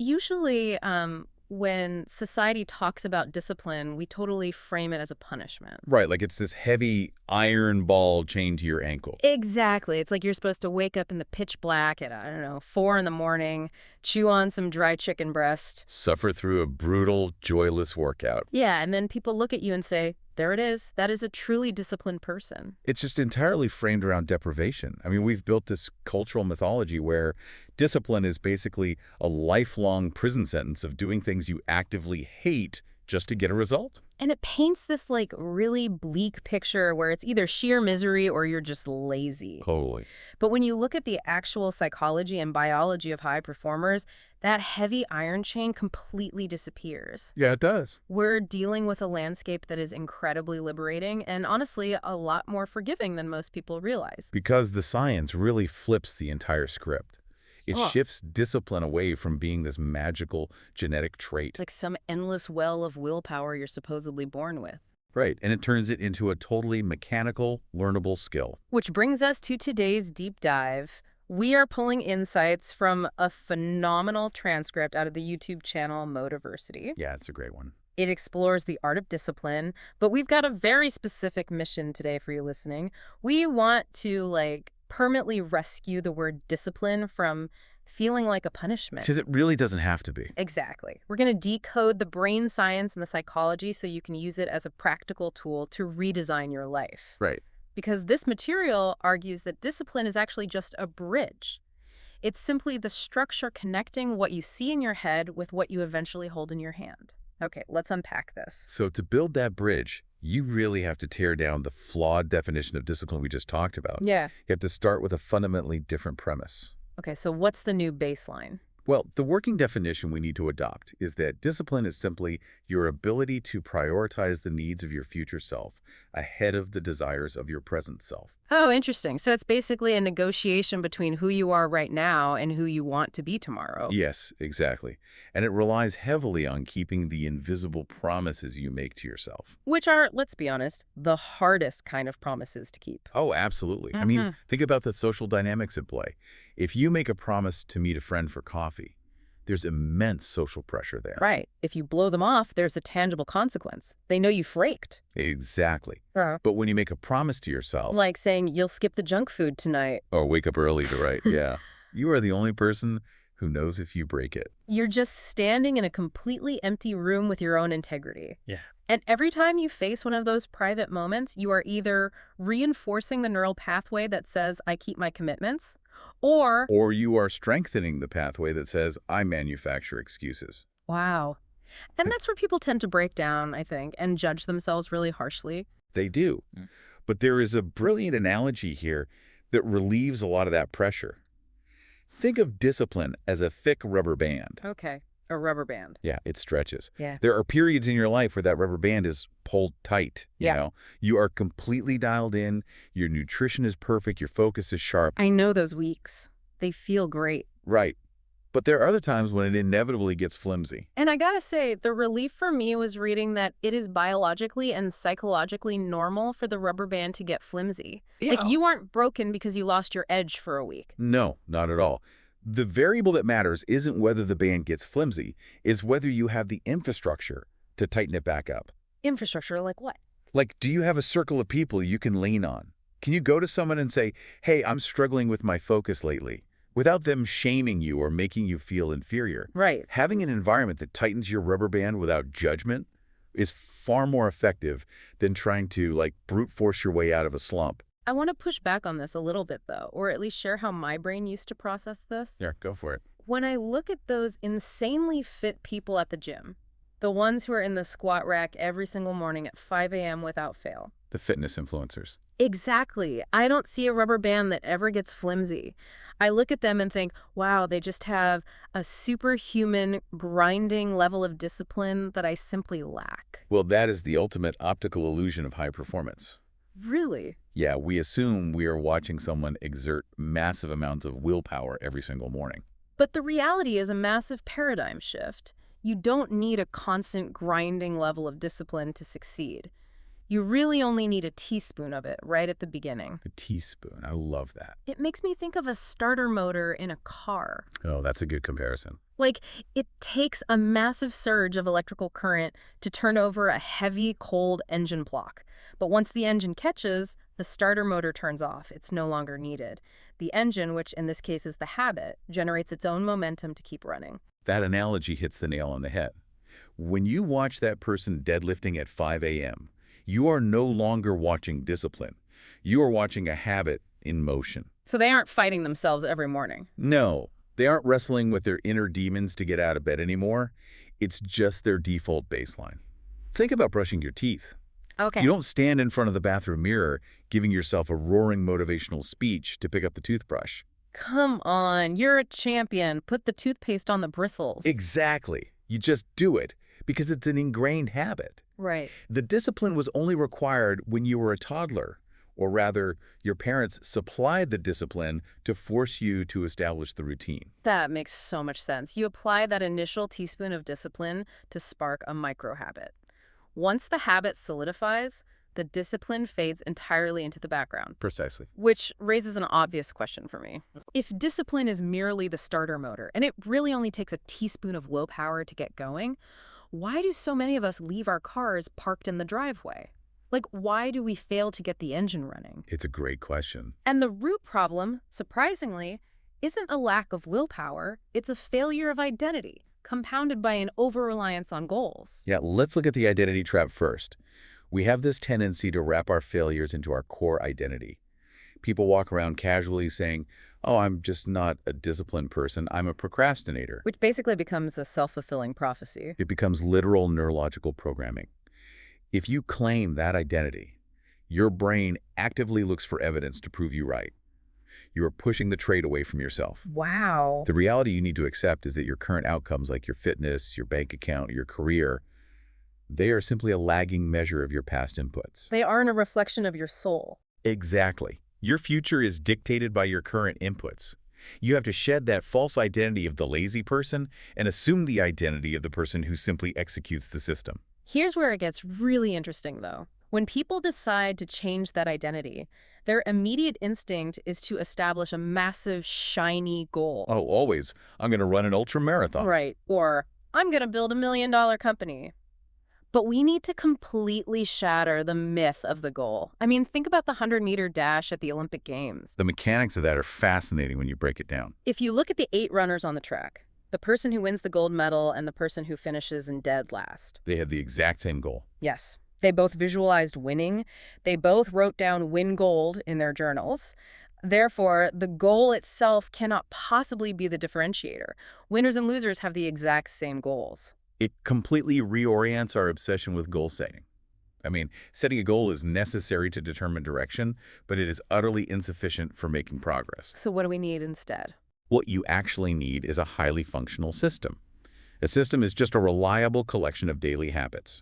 Usually, when society talks about discipline, we totally frame it as a punishment. Right, like it's this heavy iron ball chained to your ankle. Exactly. It's like you're supposed to wake up in the pitch black at, I don't know, 4 in the morning, chew on some dry chicken breast. Suffer through a brutal, joyless workout. Yeah, and then people look at you and say, there it is. That is a truly disciplined person. It's just entirely framed around deprivation. I mean, we've built this cultural mythology where discipline is basically a lifelong prison sentence of doing things you actively hate just to get a result. And it paints this like really bleak picture where it's either sheer misery or you're just lazy. Totally. But when you look at the actual psychology and biology of high performers, that heavy iron chain completely disappears. Yeah, it does. We're dealing with a landscape that is incredibly liberating and honestly a lot more forgiving than most people realize. Because the science really flips the entire script. It Oh. shifts discipline away from being this magical genetic trait. Like some endless well of willpower you're supposedly born with. Right, and it turns it into a totally mechanical, learnable skill. Which brings us to today's deep dive. We are pulling insights from a phenomenal transcript out of the YouTube channel Motiversity. Yeah, it's a great one. It explores the art of discipline, but we've got a very specific mission today for you listening. We want to permanently rescue the word discipline from feeling like a punishment. Because it really doesn't have to be. Exactly. We're going to decode the brain science and the psychology so you can use it as a practical tool to redesign your life. Right. Because this material argues that discipline is actually just a bridge. It's simply the structure connecting what you see in your head with what you eventually hold in your hand. Okay, let's unpack this. So to build that bridge, you really have to tear down the flawed definition of discipline we just talked about. Yeah. You have to start with a fundamentally different premise. Okay, so what's the new baseline? Well, the working definition we need to adopt is that discipline is simply your ability to prioritize the needs of your future self ahead of the desires of your present self. Oh, interesting. So it's basically a negotiation between who you are right now and who you want to be tomorrow. Yes, exactly. And it relies heavily on keeping the invisible promises you make to yourself. Which are, let's be honest, the hardest kind of promises to keep. Oh, absolutely. I mean, think about the social dynamics at play. If you make a promise to meet a friend for coffee, there's immense social pressure there. Right. If you blow them off, there's a tangible consequence. They know you flaked. Exactly. But when you make a promise to yourself, Like saying you'll skip the junk food tonight. or wake up early to write, yeah, you are the only person who knows if you break it. You're just standing in a completely empty room with your own integrity. Yeah. And every time you face one of those private moments, you are either reinforcing the neural pathway that says, I keep my commitments, or You are strengthening the pathway that says, I manufacture excuses. wow. And that's where people tend to break down, I think, and judge themselves really harshly. They do. But there is a brilliant analogy here that relieves a lot of that pressure. Think of discipline as a thick rubber band. Okay. A rubber band. Yeah, it stretches. Yeah. There are periods in your life where that rubber band is pulled tight. You know, you are completely dialed in. Your nutrition is perfect. Your focus is sharp. I know those weeks. They feel great. Right. But there are other times when it inevitably gets flimsy. And I gotta say, the relief for me was reading that it is biologically and psychologically normal for the rubber band to get flimsy. Like you aren't broken because you lost your edge for a week. No, not at all. The variable that matters isn't whether the band gets flimsy, is whether you have the infrastructure to tighten it back up. Infrastructure, like what? Like, do you have a circle of people you can lean on? Can you go to someone and say, hey, I'm struggling with my focus lately, without them shaming you or making you feel inferior? Right. Having an environment that tightens your rubber band without judgment is far more effective than trying to, brute force your way out of a slump. I want to push back on this a little bit, though, or at least share how my brain used to process this. Yeah, go for it. When I look at those insanely fit people at the gym, the ones who are in the squat rack every single morning at 5 a.m. without fail. The fitness influencers. Exactly. I don't see a rubber band that ever gets flimsy. I look at them and think, wow, they just have a superhuman, grinding level of discipline that I simply lack. Well, that is the ultimate optical illusion of high performance. Really? Yeah, we assume we are watching someone exert massive amounts of willpower every single morning. But the reality is a massive paradigm shift. You don't need a constant grinding level of discipline to succeed. You really only need a teaspoon of it right at the beginning. A teaspoon. I love that. It makes me think of a starter motor in a car. Oh, that's a good comparison. Like, it takes a massive surge of electrical current to turn over a heavy, cold engine block. But once the engine catches, the starter motor turns off. It's no longer needed. The engine, which in this case is the habit, generates its own momentum to keep running. That analogy hits the nail on the head. When you watch that person deadlifting at 5 a.m., you are no longer watching discipline. You are watching a habit in motion. So they aren't fighting themselves every morning. No, they aren't wrestling with their inner demons to get out of bed anymore. It's just their default baseline. Think about brushing your teeth. Okay. You don't stand in front of the bathroom mirror giving yourself a roaring motivational speech to pick up the toothbrush. Come on, you're a champion. Put the toothpaste on the bristles. Exactly. You just do it because it's an ingrained habit. Right. The discipline was only required when you were a toddler, or rather, your parents supplied the discipline to force you to establish the routine. That makes so much sense. You apply that initial teaspoon of discipline to spark a micro habit. Once the habit solidifies, the discipline fades entirely into the background. Precisely. Which raises an obvious question for me. If discipline is merely the starter motor, and it really only takes a teaspoon of willpower to get going, why do so many of us leave our cars parked in the driveway? Like, why do we fail to get the engine running? It's a great question. And the root problem, surprisingly, isn't a lack of willpower, it's a failure of identity, compounded by an over-reliance on goals. Yeah, let's look at the identity trap first. We have this tendency to wrap our failures into our core identity. People walk around casually saying, oh, I'm just not a disciplined person, I'm a procrastinator. Which basically becomes a self-fulfilling prophecy. It becomes literal neurological programming. If you claim that identity, your brain actively looks for evidence to prove you right. You are pushing the trait away from yourself. Wow. The reality you need to accept is that your current outcomes, like your fitness, your bank account, your career, they are simply a lagging measure of your past inputs. They aren't a reflection of your soul. Exactly. Your future is dictated by your current inputs. You have to shed that false identity of the lazy person and assume the identity of the person who simply executes the system. Here's where it gets really interesting, though. When people decide to change that identity, their immediate instinct is to establish a massive, shiny goal. Oh, always. I'm going to run an ultra marathon. Right. Or, I'm going to build $1 million company. But we need to completely shatter the myth of the goal. I mean, think about the 100-meter dash at the Olympic Games. The mechanics of that are fascinating when you break it down. If you look at the 8 runners on the track, the person who wins the gold medal and the person who finishes in dead last. They had the exact same goal. Yes. They both visualized winning. They both wrote down win gold in their journals. Therefore, the goal itself cannot possibly be the differentiator. Winners and losers have the exact same goals. It completely reorients our obsession with goal setting. I mean, setting a goal is necessary to determine direction, but it is utterly insufficient for making progress. So what do we need instead? What you actually need is a highly functional system. A system is just a reliable collection of daily habits.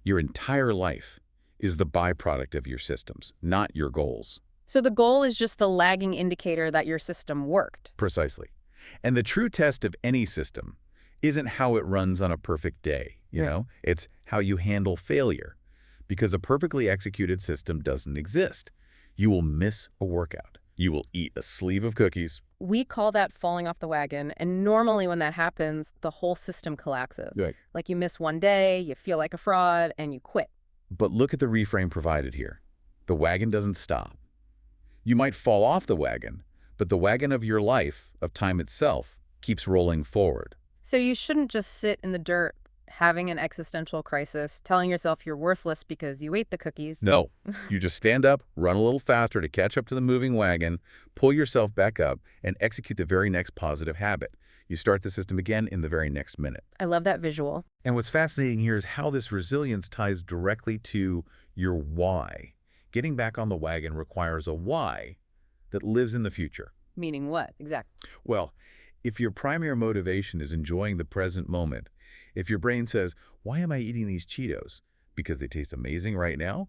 Your entire life is the byproduct of your systems, not your goals. So the goal is just the lagging indicator that your system worked. Precisely. And the true test of any system isn't how it runs on a perfect day, you know? It's how you handle failure. Because a perfectly executed system doesn't exist. You will miss a workout. You will eat a sleeve of cookies. We call that falling off the wagon, and normally when that happens, the whole system collapses. Right. Like you miss one day, you feel like a fraud, and you quit. But look at the reframe provided here. The wagon doesn't stop. You might fall off the wagon, but the wagon of your life, of time itself, keeps rolling forward. So you shouldn't just sit in the dirt, having an existential crisis, telling yourself you're worthless because you ate the cookies. No, you just stand up, run a little faster to catch up to the moving wagon, pull yourself back up, and execute the very next positive habit. You start the system again in the very next minute. I love that visual. And what's fascinating here is how this resilience ties directly to your why. Getting back on the wagon requires a why that lives in the future. Meaning what, exactly? Well, if your primary motivation is enjoying the present moment, if your brain says, why am I eating these Cheetos? Because they taste amazing right now?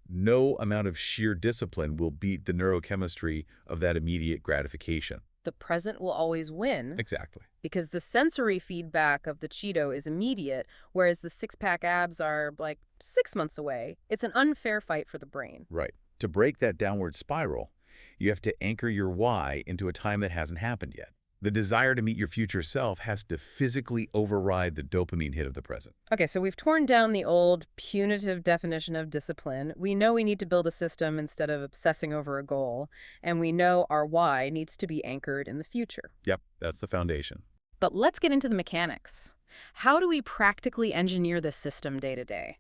No amount of sheer discipline will beat the neurochemistry of that immediate gratification. The present will always win. Exactly. Because the sensory feedback of the Cheeto is immediate, whereas the six-pack abs are like 6 months away. It's an unfair fight for the brain. Right. To break that downward spiral, you have to anchor your why into a time that hasn't happened yet. The desire to meet your future self has to physically override the dopamine hit of the present. Okay, so we've torn down the old punitive definition of discipline. We know we need to build a system instead of obsessing over a goal, and we know our why needs to be anchored in the future. Yep, that's the foundation. But let's get into the mechanics. How do we practically engineer this system day to day?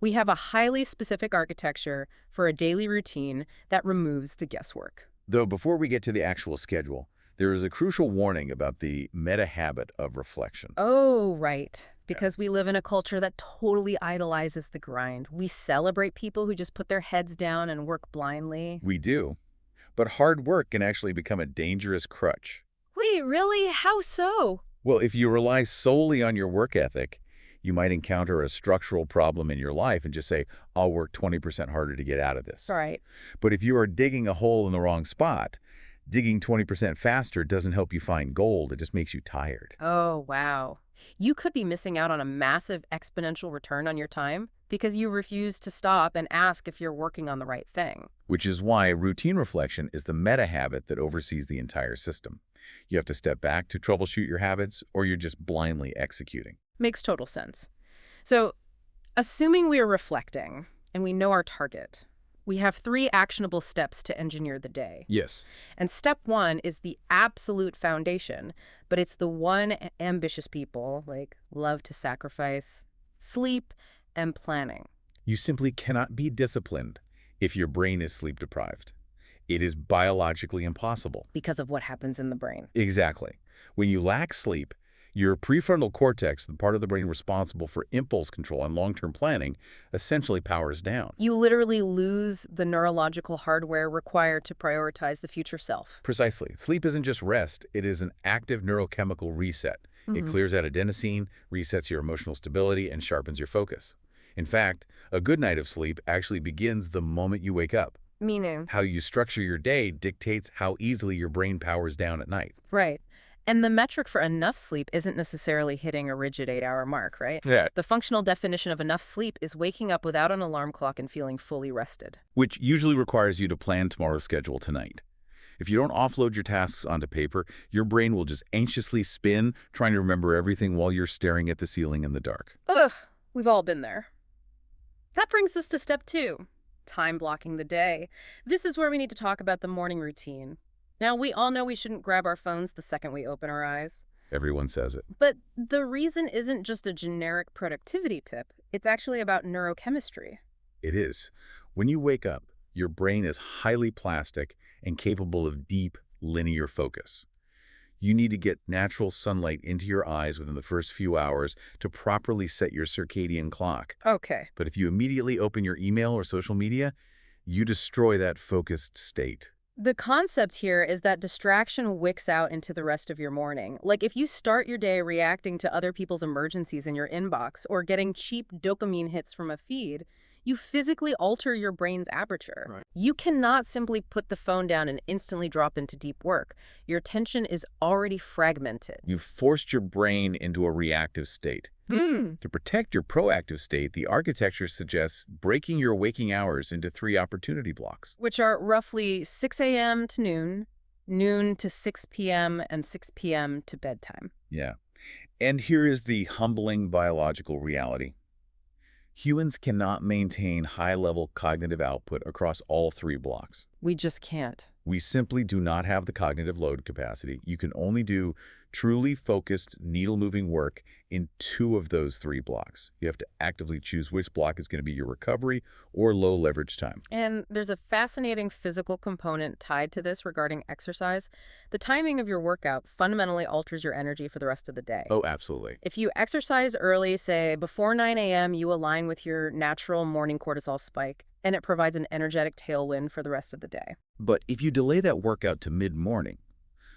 We have a highly specific architecture for a daily routine that removes the guesswork. Though before we get to the actual schedule, there is a crucial warning about the meta-habit of reflection. Oh, right. Because we live in a culture that totally idolizes the grind. We celebrate people who just put their heads down and work blindly. We do, but hard work can actually become a dangerous crutch. Wait, really? How so? Well, if you rely solely on your work ethic, you might encounter a structural problem in your life and just say, I'll work 20% harder to get out of this. Right. But if you are digging a hole in the wrong spot, digging 20% faster doesn't help you find gold, it just makes you tired. Oh, wow. You could be missing out on a massive exponential return on your time because you refuse to stop and ask if you're working on the right thing. Which is why routine reflection is the meta-habit that oversees the entire system. You have to step back to troubleshoot your habits, or you're just blindly executing. Makes total sense. So, assuming we are reflecting and we know our target, we have 3 actionable steps to engineer the day. Yes. And step 1 is the absolute foundation, but it's the one ambitious people, love to sacrifice: sleep and planning. You simply cannot be disciplined if your brain is sleep deprived. It is biologically impossible. Because of what happens in the brain. Exactly. When you lack sleep, your prefrontal cortex, the part of the brain responsible for impulse control and long-term planning, essentially powers down. You literally lose the neurological hardware required to prioritize the future self. Precisely. Sleep isn't just rest. It is an active neurochemical reset. It clears out adenosine, resets your emotional stability, and sharpens your focus. In fact, a good night of sleep actually begins the moment you wake up. Meaning? How you structure your day dictates how easily your brain powers down at night. Right. And the metric for enough sleep isn't necessarily hitting a rigid 8-hour mark, right? Yeah. The functional definition of enough sleep is waking up without an alarm clock and feeling fully rested. Which usually requires you to plan tomorrow's schedule tonight. If you don't offload your tasks onto paper, your brain will just anxiously spin, trying to remember everything while you're staring at the ceiling in the dark. Ugh, we've all been there. That brings us to step 2, time blocking the day. This is where we need to talk about the morning routine. Now, we all know we shouldn't grab our phones the second we open our eyes. Everyone says it. But the reason isn't just a generic productivity tip. It's actually about neurochemistry. It is. When you wake up, your brain is highly plastic and capable of deep, linear focus. You need to get natural sunlight into your eyes within the first few hours to properly set your circadian clock. Okay. But if you immediately open your email or social media, you destroy that focused state. The concept here is that distraction wicks out into the rest of your morning. Like if you start your day reacting to other people's emergencies in your inbox or getting cheap dopamine hits from a feed, you physically alter your brain's aperture. Right. You cannot simply put the phone down and instantly drop into deep work. Your attention is already fragmented. You've forced your brain into a reactive state. To protect your proactive state, the architecture suggests breaking your waking hours into 3 opportunity blocks. Which are roughly 6 a.m. to noon, noon to 6 p.m., and 6 p.m. to bedtime. Yeah. And here is the humbling biological reality. Humans cannot maintain high-level cognitive output across all 3 blocks. We just can't. We simply do not have the cognitive load capacity. You can only do truly focused, needle-moving work in 2 of those 3 blocks. You have to actively choose which block is going to be your recovery or low-leverage time. And there's a fascinating physical component tied to this regarding exercise. The timing of your workout fundamentally alters your energy for the rest of the day. Oh, absolutely. If you exercise early, say before 9 a.m., you align with your natural morning cortisol spike, and it provides an energetic tailwind for the rest of the day. But if you delay that workout to mid-morning,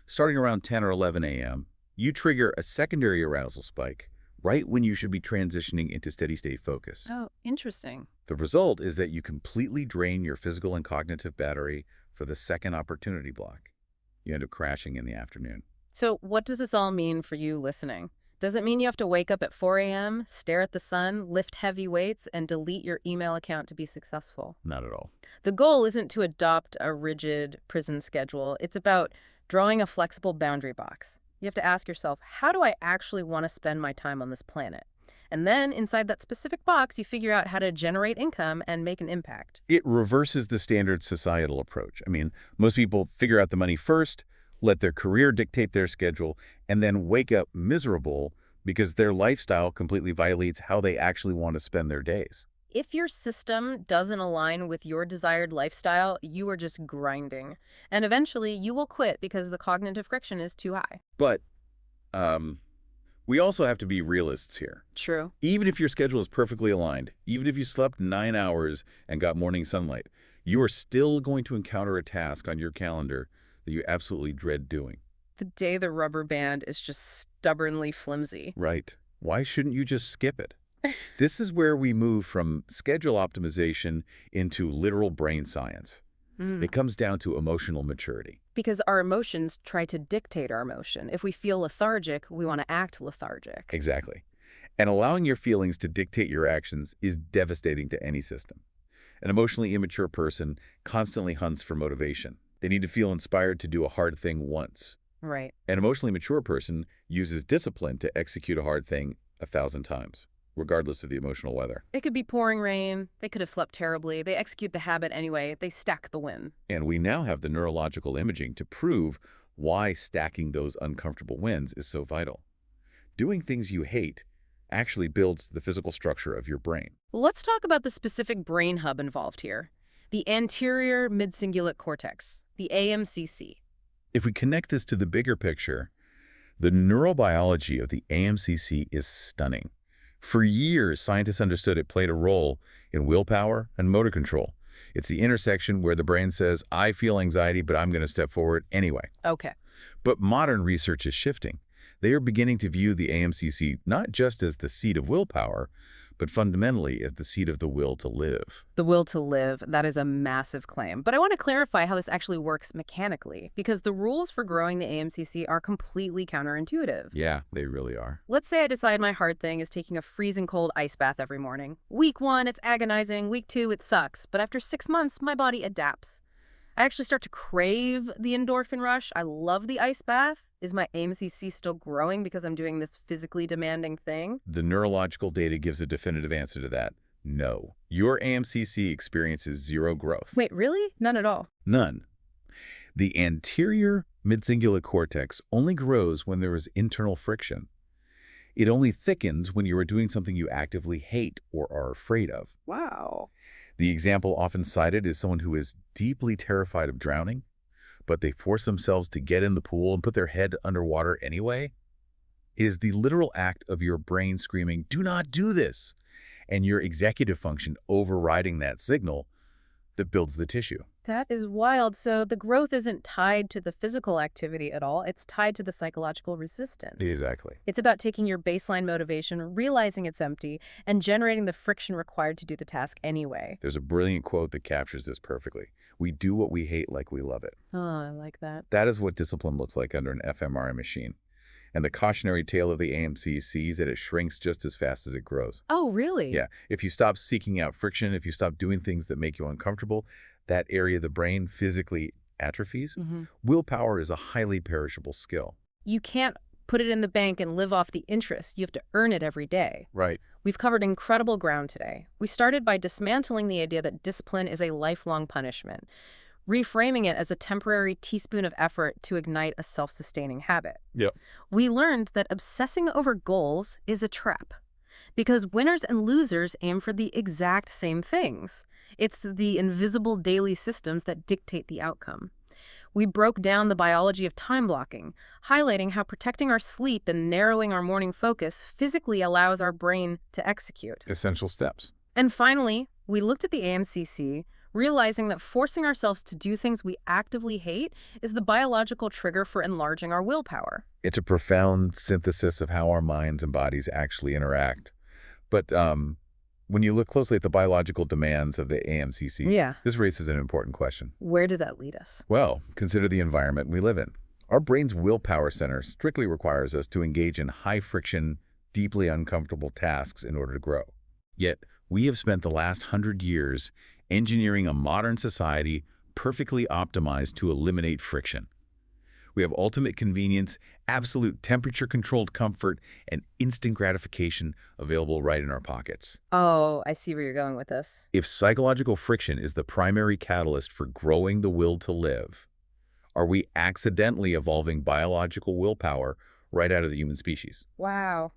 starting around 10 or 11 a.m., you trigger a secondary arousal spike right when you should be transitioning into steady-state focus. Oh, interesting. The result is that you completely drain your physical and cognitive battery for the second opportunity block. You end up crashing in the afternoon. So what does this all mean for you listening? Does it mean you have to wake up at 4 a.m., stare at the sun, lift heavy weights, and delete your email account to be successful? Not at all. The goal isn't to adopt a rigid prison schedule. It's about Drawing a flexible boundary box. You have to ask yourself, how do I actually want to spend my time on this planet? And then inside that specific box, you figure out how to generate income and make an impact. It reverses the standard societal approach. I mean, most people figure out the money first, let their career dictate their schedule, and then wake up miserable because their lifestyle completely violates how they actually want to spend their days. If your system doesn't align with your desired lifestyle, you are just grinding. And eventually, you will quit because the cognitive friction is too high. But we also have to be realists here. True. Even if your schedule is perfectly aligned, even if you slept 9 hours and got morning sunlight, you are still going to encounter a task on your calendar that you absolutely dread doing. The day the rubber band is just stubbornly flimsy. Right. Why shouldn't you just skip it? This is where we move from schedule optimization into literal brain science. It comes down to emotional maturity. Because our emotions try to dictate our motion. If we feel lethargic, we want to act lethargic. Exactly. And allowing your feelings to dictate your actions is devastating to any system. An emotionally immature person constantly hunts for motivation. They need to feel inspired to do a hard thing once. Right. An emotionally mature person uses discipline to execute a hard thing 1,000 times, regardless of the emotional weather. It could be pouring rain. They could have slept terribly. They execute the habit anyway. They stack the win. And we now have the neurological imaging to prove why stacking those uncomfortable wins is so vital. Doing things you hate actually builds the physical structure of your brain. Let's talk about the specific brain hub involved here. The anterior midcingulate cortex, the AMCC. If we connect this to the bigger picture, the neurobiology of the AMCC is stunning. For years, scientists understood it played a role in willpower and motor control. It's the intersection where the brain says, I feel anxiety, but I'm going to step forward anyway. Okay. But modern research is shifting. They are beginning to view the AMCC not just as the seat of willpower, but fundamentally as the seat of the will to live. The will to live, that is a massive claim. But I want to clarify how this actually works mechanically, because the rules for growing the AMCC are completely counterintuitive. Yeah, they really are. Let's say I decide my hard thing is taking a freezing cold ice bath every morning. Week 1, it's agonizing. Week 2, it sucks. But after 6 months, my body adapts. I actually start to crave the endorphin rush. I love the ice bath. Is my AMCC still growing because I'm doing this physically demanding thing? The neurological data gives a definitive answer to that. No. Your AMCC experiences zero growth. Wait, really? None at all? None. The anterior midcingulate cortex only grows when there is internal friction. It only thickens when you are doing something you actively hate or are afraid of. Wow. The example often cited is someone who is deeply terrified of drowning, but they force themselves to get in the pool and put their head underwater anyway. It is the literal act of your brain screaming, do not do this, and your executive function overriding that signal that builds the tissue. That is wild. So the growth isn't tied to the physical activity at all. It's tied to the psychological resistance. Exactly. It's about taking your baseline motivation, realizing it's empty, and generating the friction required to do the task anyway. There's a brilliant quote that captures this perfectly. We do what we hate like we love it. Oh, I like that. That is what discipline looks like under an fMRI machine. And the cautionary tale of the AMCC is that it shrinks just as fast as it grows. Oh, really? Yeah. If you stop seeking out friction, if you stop doing things that make you uncomfortable, that area of the brain physically atrophies. Willpower is a highly perishable skill. You can't put it in the bank and live off the interest. You have to earn it every day. Right. We've covered incredible ground today. We started by dismantling the idea that discipline is a lifelong punishment, reframing it as a temporary teaspoon of effort to ignite a self-sustaining habit. Yep. We learned that obsessing over goals is a trap, because winners and losers aim for the exact same things. It's the invisible daily systems that dictate the outcome. We broke down the biology of time blocking, highlighting how protecting our sleep and narrowing our morning focus physically allows our brain to execute. Essential steps. And finally, we looked at the AMCC, realizing that forcing ourselves to do things we actively hate is the biological trigger for enlarging our willpower. It's a profound synthesis of how our minds and bodies actually interact. But when you look closely at the biological demands of the AMCC, this raises an important question. Where did that lead us? Well, consider the environment we live in. Our brain's willpower center strictly requires us to engage in high-friction, deeply uncomfortable tasks in order to grow. Yet, we have spent the last 100 years engineering a modern society perfectly optimized to eliminate friction. We have ultimate convenience, absolute temperature-controlled comfort, and instant gratification available right in our pockets. Oh, I see where you're going with this. If psychological friction is the primary catalyst for growing the will to live, are we accidentally evolving biological willpower right out of the human species? Wow.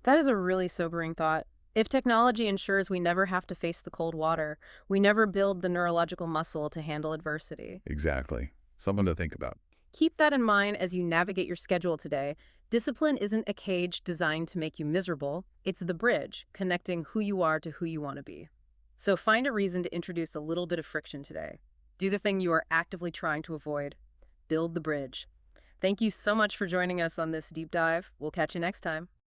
That is a really sobering thought. If technology ensures we never have to face the cold water, we never build the neurological muscle to handle adversity. Exactly. Something to think about. Keep that in mind as you navigate your schedule today. Discipline isn't a cage designed to make you miserable. It's the bridge connecting who you are to who you want to be. So find a reason to introduce a little bit of friction today. Do the thing you are actively trying to avoid. Build the bridge. Thank you so much for joining us on this deep dive. We'll catch you next time.